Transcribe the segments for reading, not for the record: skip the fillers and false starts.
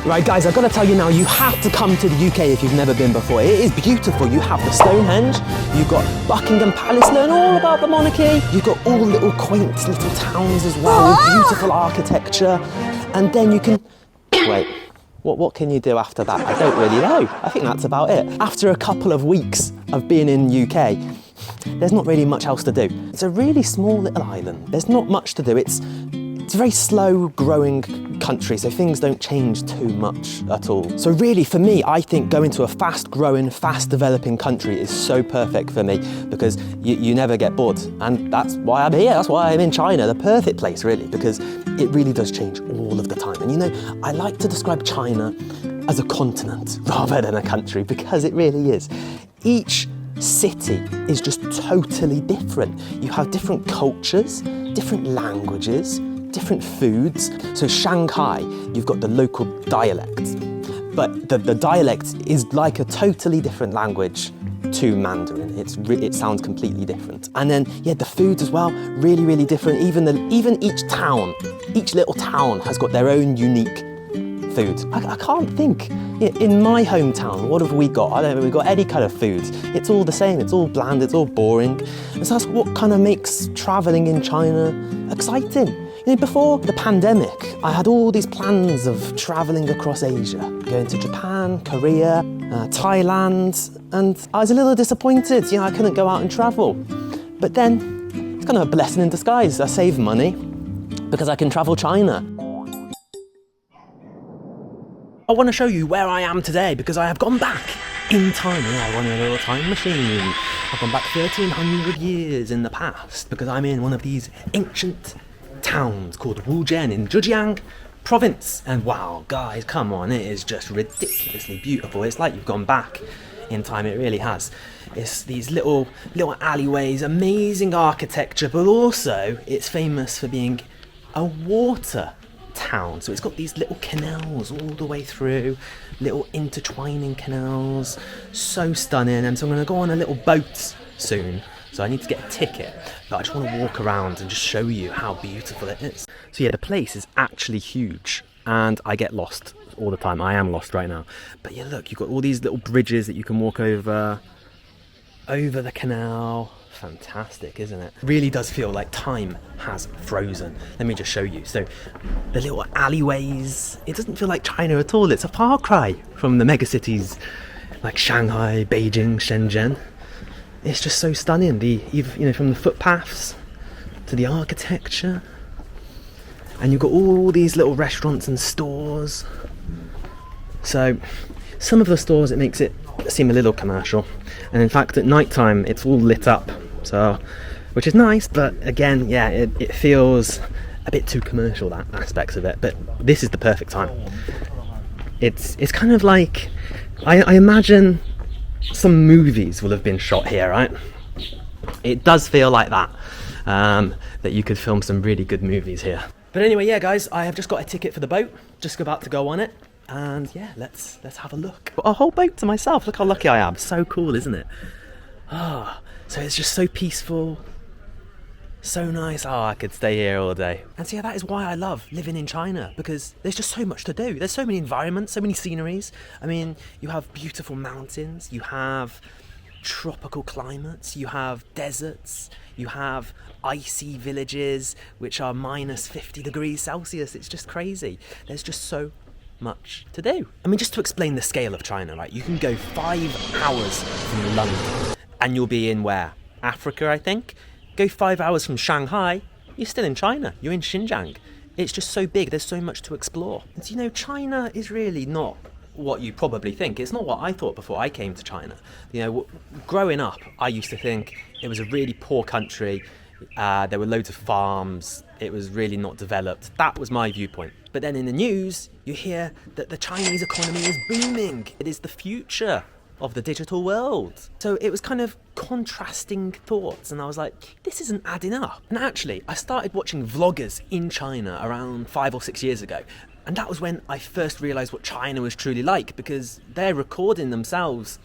Right guys, I've got to tell you now, you have to come to the UK if you've never been before. It is beautiful. You have the Stonehenge, you've got Buckingham Palace, learn all about the monarchy, you've got all little quaint little towns as well, with beautiful architecture, and then you can... Wait, what can you do after that? I don't really know. I think that's about it. After a couple of weeks of being in UK, there's not really much else to do. It's a really small little island. There's not much to do. It's a very slow growing country, so things don't change too much at all. So really for me, I think going to a fast growing, fast developing country is so perfect for me because you never get bored. And that's why I'm here, that's why I'm in China, the perfect place really, because it really does change all of the time. And you know, I like to describe China as a continent rather than a country because it really is. Each city is just totally different. You have different cultures, different languages, different foods. So Shanghai, you've got the local dialect, but the dialect is like a totally different language to Mandarin. It sounds completely different. And then, yeah, the foods as well, really, really different. Even each town, each little town has got their own unique food. I can't think. In my hometown, what have we got? I don't know, we've got any kind of food. It's all the same, it's all bland, it's all boring. And so that's what kind of makes traveling in China exciting. You know, before the pandemic, I had all these plans of traveling across Asia, going to Japan, Korea, Thailand, and I was a little disappointed, you know, I couldn't go out and travel. But then, it's kind of a blessing in disguise. I save money because I can travel China. I want to show you where I am today because I have gone back in time. I run a little time machine. I've gone back 1300 years in the past because I'm in one of these ancient towns called Wujian in Zhejiang province. And wow, guys, come on, it is just ridiculously beautiful. It's like you've gone back in time, it really has. It's these little alleyways, amazing architecture, but also it's famous for being a water town. So it's got these little canals all the way through, little intertwining canals, so stunning. And so I'm going to go on a little boat soon, so I need to get a ticket, but I just want to walk around and just show you how beautiful it is. So yeah, the place is actually huge and I get lost all the time. I am lost right now, but yeah, look, you've got all these little bridges that you can walk over the canal. Fantastic, isn't it? Really does feel like time has frozen. Let me just show you. So the little alleyways, it doesn't feel like China at all. It's a far cry from the megacities like Shanghai, Beijing, Shenzhen. It's just so stunning. You know, from the footpaths to the architecture, and you've got all these little restaurants and stores. So some of the stores, it makes it seem a little commercial, and in fact at night time it's all lit up, so which is nice, but again, yeah, it feels a bit too commercial, that aspects of it. But this is the perfect time. It's kind of like I imagine some movies will have been shot here, right? It does feel like that, that you could film some really good movies here. But anyway, yeah guys, I have just got a ticket for the boat, just about to go on it. And yeah, let's have a look. A whole boat to myself. Look how lucky I am. So cool, isn't it? So it's just so peaceful, so nice. I could stay here all day. And so yeah, that is why I love living in China, because there's just so much to do. There's so many environments, so many sceneries. I mean, you have beautiful mountains, you have tropical climates, you have deserts, you have icy villages which are minus 50 degrees Celsius. It's just crazy. There's just so much to do. I mean, just to explain the scale of China, right? You can go 5 hours from London and you'll be in where? Africa, I think. Go 5 hours from Shanghai, you're still in China. You're in Xinjiang. It's just so big. There's so much to explore. And you know, China is really not what you probably think. It's not what I thought before I came to China. You know, growing up, I used to think it was a really poor country. There were loads of farms. It was really not developed. That was my viewpoint. But then in the news, you hear that the Chinese economy is booming. It is the future of the digital world. So it was kind of contrasting thoughts, and I was like, this isn't adding up. And actually, I started watching vloggers in China around 5 or 6 years ago. And that was when I first realised what China was truly like, because they're recording themselves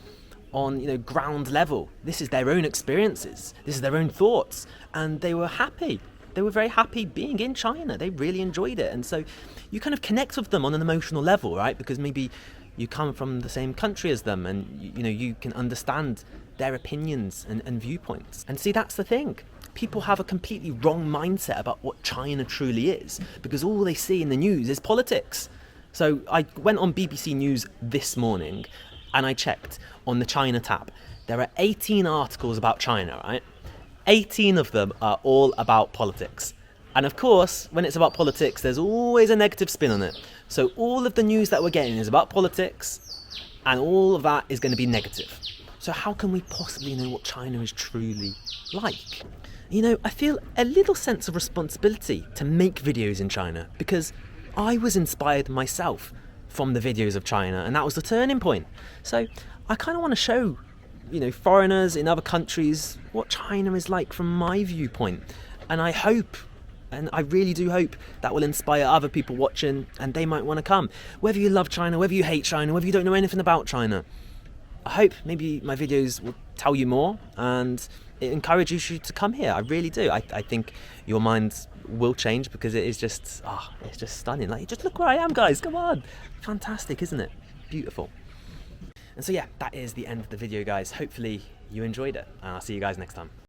on, you know, ground level. This is their own experiences. This is their own thoughts. And they were happy. they were very happy being in China. They really enjoyed it. And so you kind of connect with them on an emotional level, right? Because maybe you come from the same country as them, and you can understand their opinions and viewpoints. And see, that's the thing. People have a completely wrong mindset about what China truly is, because all they see in the news is politics. So I went on BBC News this morning and I checked on the China tab. There are 18 articles about China, right? 18 of them are all about politics. And of course, when it's about politics, there's always a negative spin on it. So all of the news that we're getting is about politics, and all of that is going to be negative. So how can we possibly know what China is truly like? I feel a little sense of responsibility to make videos in China, because I was inspired myself from the videos of China, and that was the turning point. So I kind of want to show, foreigners in other countries what China is like from my viewpoint. And I hope, and I really do hope, that will inspire other people watching, and they might want to come. Whether you love China, whether you hate China, whether you don't know anything about China, I hope maybe my videos will tell you more and it encourages you to come here. I really do. I think your minds will change, because it is just, it's just stunning. Like, just look where I am, guys. Come on. Fantastic, isn't it? Beautiful. And so yeah, that is the end of the video, guys. Hopefully you enjoyed it, and I'll see you guys next time.